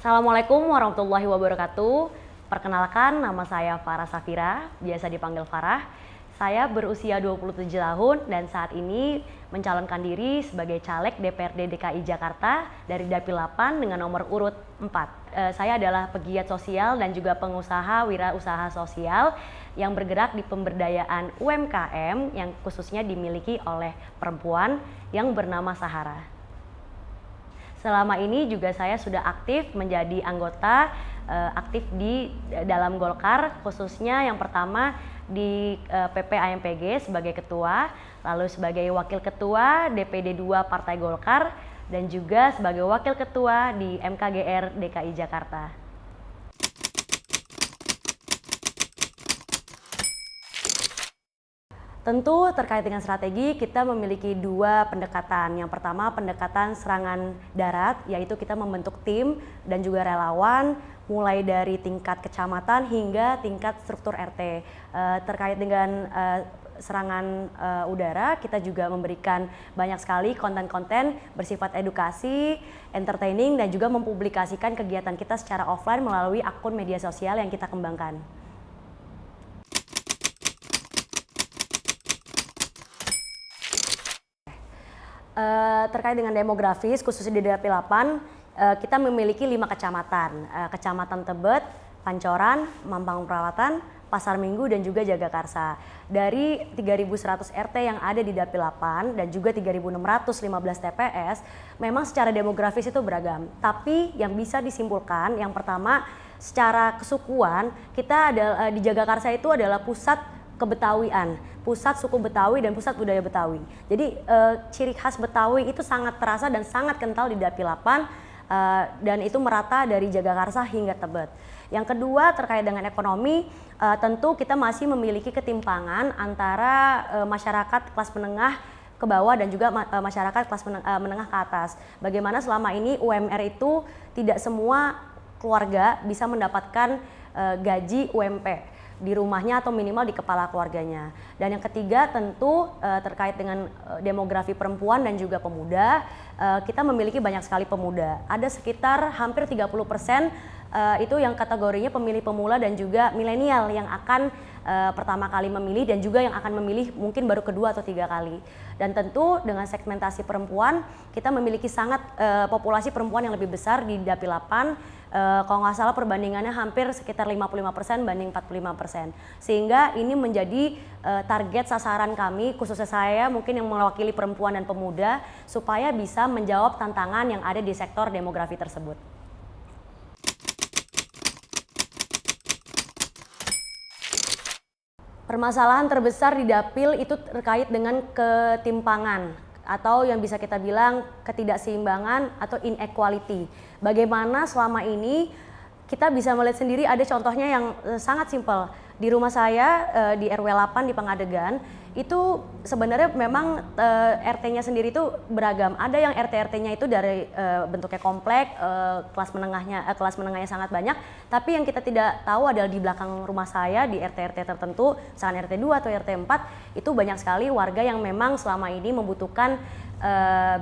Assalamualaikum warahmatullahi wabarakatuh. Perkenalkan, nama saya Farah Safira, biasa dipanggil Farah. Saya berusia 27 tahun dan saat ini mencalonkan diri sebagai caleg DPRD DKI Jakarta dari Dapil 8 dengan nomor urut 4. Saya adalah pegiat sosial dan juga pengusaha wirausaha sosial yang bergerak di pemberdayaan UMKM yang khususnya dimiliki oleh perempuan yang bernama Sahara. Selama ini juga saya sudah aktif menjadi anggota aktif di dalam Golkar, khususnya yang pertama di PP AMPG sebagai ketua, lalu sebagai wakil ketua DPD 2 Partai Golkar, dan juga sebagai wakil ketua di MKGR DKI Jakarta. Tentu terkait dengan strategi, kita memiliki dua pendekatan. Yang pertama pendekatan serangan darat, yaitu kita membentuk tim dan juga relawan mulai dari tingkat kecamatan hingga tingkat struktur RT. Terkait dengan serangan udara, kita juga memberikan banyak sekali konten-konten bersifat edukasi, entertaining, dan juga mempublikasikan kegiatan kita secara offline melalui akun media sosial yang kita kembangkan. Terkait dengan demografis, khususnya di Dapil 8, kita memiliki 5 kecamatan. Kecamatan Tebet, Pancoran, Mampang Perapatan, Pasar Minggu, dan juga Jagakarsa. Dari 3.100 RT yang ada di Dapil 8 dan juga 3.615 TPS, memang secara demografis itu beragam. Tapi yang bisa disimpulkan, yang pertama, secara kesukuan, kita ada di Jagakarsa itu adalah pusat kebetawian, pusat suku Betawi dan pusat budaya Betawi. Jadi ciri khas Betawi itu sangat terasa dan sangat kental di Dapil 8 dan itu merata dari Jagakarsa hingga Tebet. Yang kedua terkait dengan ekonomi, tentu kita masih memiliki ketimpangan antara masyarakat kelas menengah ke bawah dan juga masyarakat kelas menengah ke atas. Bagaimana selama ini UMR itu tidak semua keluarga bisa mendapatkan gaji UMP di rumahnya atau minimal di kepala keluarganya. Dan yang ketiga tentu terkait dengan demografi perempuan dan juga pemuda, kita memiliki banyak sekali pemuda. Ada sekitar hampir 30% itu yang kategorinya pemilih pemula dan juga milenial yang akan pertama kali memilih dan juga yang akan memilih mungkin baru kedua atau 3 kali. Dan tentu dengan segmentasi perempuan, kita memiliki sangat populasi perempuan yang lebih besar di Dapil 8. Kalau nggak salah perbandingannya hampir sekitar 55% banding 45%. Sehingga ini menjadi target sasaran kami, khususnya saya mungkin yang mewakili perempuan dan pemuda, supaya bisa menjawab tantangan yang ada di sektor demografi tersebut. Permasalahan terbesar di Dapil itu terkait dengan ketimpangan atau yang bisa kita bilang ketidakseimbangan atau inequality. Bagaimana selama ini kita bisa melihat sendiri ada contohnya yang sangat simpel. Di rumah saya di RW 8 di Pengadegan itu sebenarnya memang RT-nya sendiri itu beragam. Ada yang RT-RT-nya itu dari bentuknya komplek, kelas menengahnya sangat banyak. Tapi yang kita tidak tahu adalah di belakang rumah saya di RT-RT tertentu, misalnya RT 2 atau RT 4, itu banyak sekali warga yang memang selama ini membutuhkan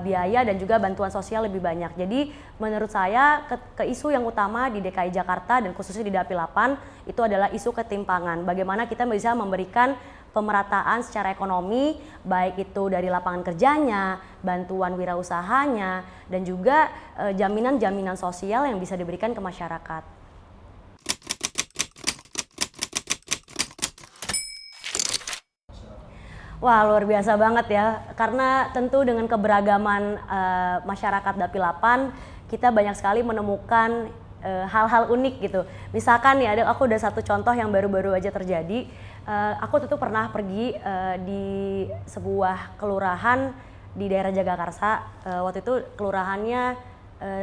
biaya dan juga bantuan sosial lebih banyak. Jadi menurut saya ke isu yang utama di DKI Jakarta dan khususnya di Dapil 8 itu adalah isu ketimpangan. Bagaimana kita bisa memberikan pemerataan secara ekonomi, baik itu dari lapangan kerjanya, bantuan wirausahanya, dan juga jaminan-jaminan sosial yang bisa diberikan ke masyarakat. Wah, luar biasa banget ya, karena tentu dengan keberagaman masyarakat Dapil 8, kita banyak sekali menemukan hal-hal unik gitu. Misalkan ya, aku udah satu contoh yang baru-baru aja terjadi. Aku tentu pernah pergi di sebuah kelurahan di daerah Jagakarsa. Waktu itu kelurahannya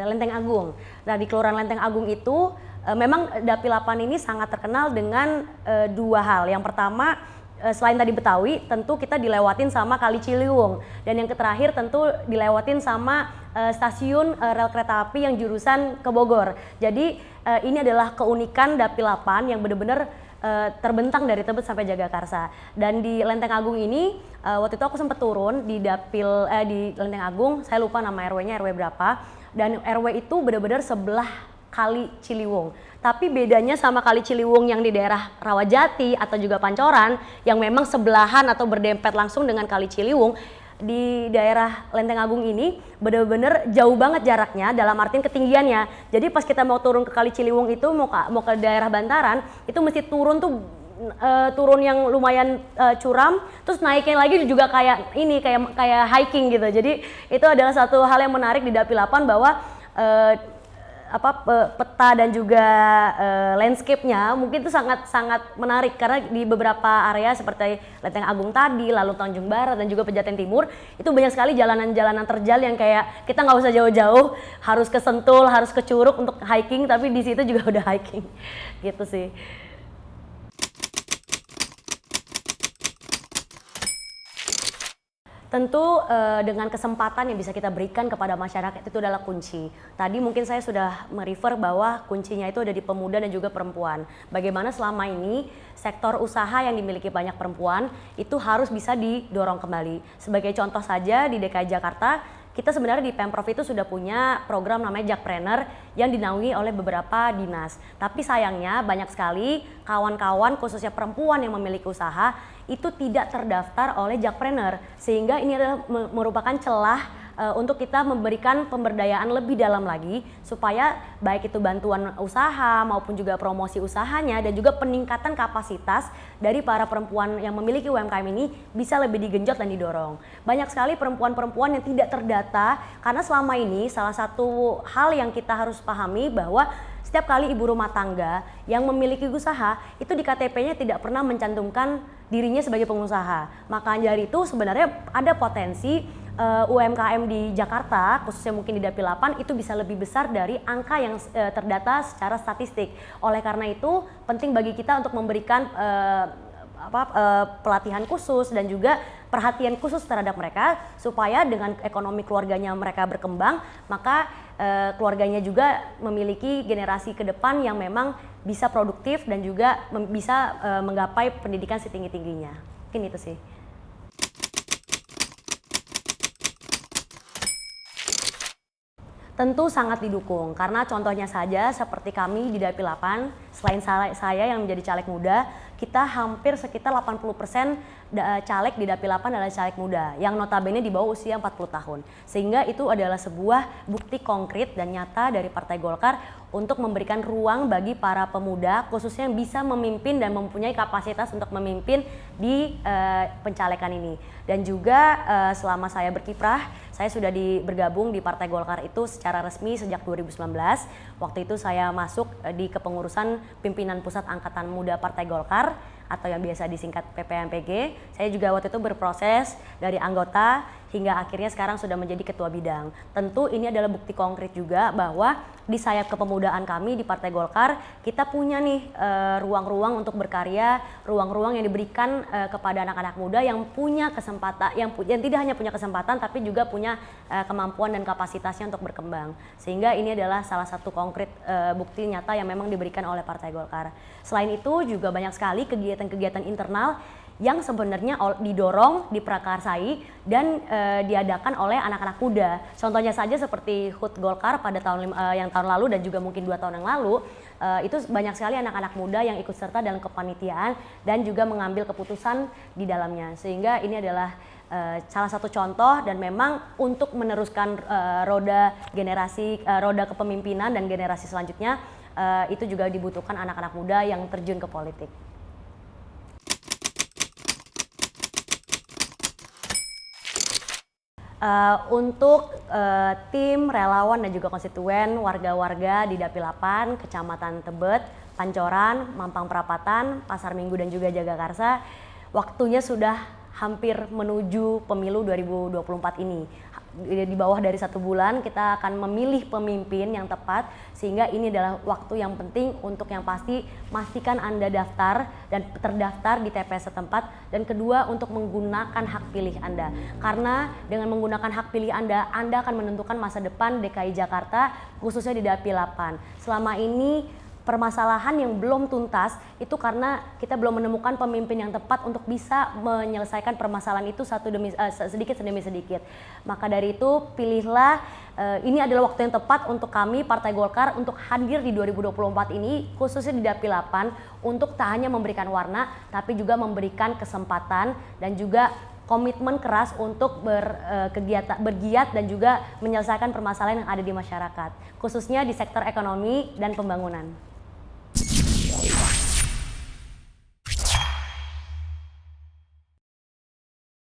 Lenteng Agung. Nah, di Kelurahan Lenteng Agung itu memang Dapil 8 ini sangat terkenal dengan dua hal. Yang pertama, selain tadi Betawi, tentu kita dilewatin sama Kali Ciliwung, dan yang terakhir tentu dilewatin sama stasiun rel kereta api yang jurusan ke Bogor. Jadi ini adalah keunikan Dapil 8 yang benar-benar terbentang dari Tebet sampai Jagakarsa. Dan di Lenteng Agung ini waktu itu aku sempat turun di Dapil di Lenteng Agung, saya lupa nama RW-nya RW berapa, dan RW itu benar-benar sebelah Kali Ciliwung. Tapi bedanya sama Kali Ciliwung yang di daerah Rawajati atau juga Pancoran yang memang sebelahan atau berdempet langsung dengan Kali Ciliwung, di daerah Lenteng Agung ini bener-bener jauh banget jaraknya dalam artian ketinggiannya. Jadi pas kita mau turun ke Kali Ciliwung itu mau ke daerah Bantaran itu mesti turun tuh turun yang lumayan curam, terus naiknya lagi juga kayak ini kayak hiking gitu. Jadi itu adalah satu hal yang menarik di Dapilapan bahwa peta dan juga landscape-nya mungkin itu sangat menarik karena di beberapa area seperti Lenteng Agung tadi, lalu Tanjung Barat dan juga Pejaten Timur itu banyak sekali jalanan-jalanan terjal yang kayak kita nggak usah jauh-jauh harus ke Sentul, harus ke Curug untuk hiking, tapi di situ juga udah hiking gitu sih. Tentu dengan kesempatan yang bisa kita berikan kepada masyarakat itu adalah kunci. Tadi mungkin saya sudah merefer bahwa kuncinya itu ada di pemuda dan juga perempuan. Bagaimana selama ini sektor usaha yang dimiliki banyak perempuan itu harus bisa didorong kembali. Sebagai contoh saja di DKI Jakarta, kita sebenarnya di Pemprov itu sudah punya program namanya Jakpreneur yang dinaungi oleh beberapa dinas. Tapi sayangnya banyak sekali kawan-kawan khususnya perempuan yang memiliki usaha itu tidak terdaftar oleh Jakpreneur, sehingga ini adalah merupakan celah untuk kita memberikan pemberdayaan lebih dalam lagi supaya baik itu bantuan usaha maupun juga promosi usahanya dan juga peningkatan kapasitas dari para perempuan yang memiliki UMKM ini bisa lebih digenjot dan didorong. Banyak sekali perempuan-perempuan yang tidak terdata karena selama ini salah satu hal yang kita harus pahami bahwa setiap kali ibu rumah tangga yang memiliki usaha itu di KTP-nya tidak pernah mencantumkan dirinya sebagai pengusaha. Maka dari itu sebenarnya ada potensi UMKM di Jakarta, khususnya mungkin di Dapilapan, itu bisa lebih besar dari angka yang terdata secara statistik. Oleh karena itu penting bagi kita untuk memberikan pelatihan khusus dan juga perhatian khusus terhadap mereka supaya dengan ekonomi keluarganya mereka berkembang, maka keluarganya juga memiliki generasi ke depan yang memang bisa produktif dan juga bisa menggapai pendidikan setinggi-tingginya. Mungkin itu sih. Tentu sangat didukung karena contohnya saja seperti kami di Dapilapan, selain saya yang menjadi caleg muda, kita hampir sekitar 80% caleg di Dapilapan adalah caleg muda yang notabene di bawah usia 40 tahun. Sehingga itu adalah sebuah bukti konkret dan nyata dari Partai Golkar untuk memberikan ruang bagi para pemuda khususnya yang bisa memimpin dan mempunyai kapasitas untuk memimpin di pencalekan ini. Dan juga selama saya berkiprah, saya sudah bergabung di Partai Golkar itu secara resmi sejak 2019. Waktu itu saya masuk di kepengurusan pimpinan pusat Angkatan Muda Partai Golkar atau yang biasa disingkat PPMPG. Saya juga waktu itu berproses dari anggota hingga akhirnya sekarang sudah menjadi ketua bidang. Tentu ini adalah bukti konkret juga bahwa di sayap kepemudaan kami di Partai Golkar kita punya nih ruang-ruang untuk berkarya, ruang-ruang yang diberikan kepada anak-anak muda yang punya kesempatan, yang tidak hanya punya kesempatan tapi juga punya kemampuan dan kapasitasnya untuk berkembang. Sehingga ini adalah salah satu konkret bukti nyata yang memang diberikan oleh Partai Golkar. Selain itu juga banyak sekali kegiatan-kegiatan internal yang sebenarnya didorong, diprakarsai dan diadakan oleh anak-anak muda. Contohnya saja seperti HUT Golkar pada tahun lalu dan juga mungkin 2 tahun yang lalu, itu banyak sekali anak-anak muda yang ikut serta dalam kepanitiaan dan juga mengambil keputusan di dalamnya. Sehingga ini adalah salah satu contoh dan memang untuk meneruskan roda kepemimpinan dan generasi selanjutnya itu juga dibutuhkan anak-anak muda yang terjun ke politik. Untuk tim relawan dan juga konstituen warga-warga di Dapilapan, Kecamatan Tebet, Pancoran, Mampang Perapatan, Pasar Minggu dan juga Jagakarsa, waktunya sudah hampir menuju pemilu 2024 ini. Di bawah dari 1 bulan kita akan memilih pemimpin yang tepat, sehingga ini adalah waktu yang penting untuk yang pasti pastikan Anda daftar dan terdaftar di TPS setempat, dan kedua untuk menggunakan hak pilih Anda, karena dengan menggunakan hak pilih Anda akan menentukan masa depan DKI Jakarta khususnya di Dapilapan. Selama ini permasalahan yang belum tuntas itu karena kita belum menemukan pemimpin yang tepat untuk bisa menyelesaikan permasalahan itu sedikit demi sedikit. Maka dari itu pilihlah ini adalah waktu yang tepat untuk kami Partai Golkar untuk hadir di 2024 ini, khususnya di Dapil 8, untuk tak hanya memberikan warna tapi juga memberikan kesempatan dan juga komitmen keras untuk bergiat dan juga menyelesaikan permasalahan yang ada di masyarakat, khususnya di sektor ekonomi dan pembangunan.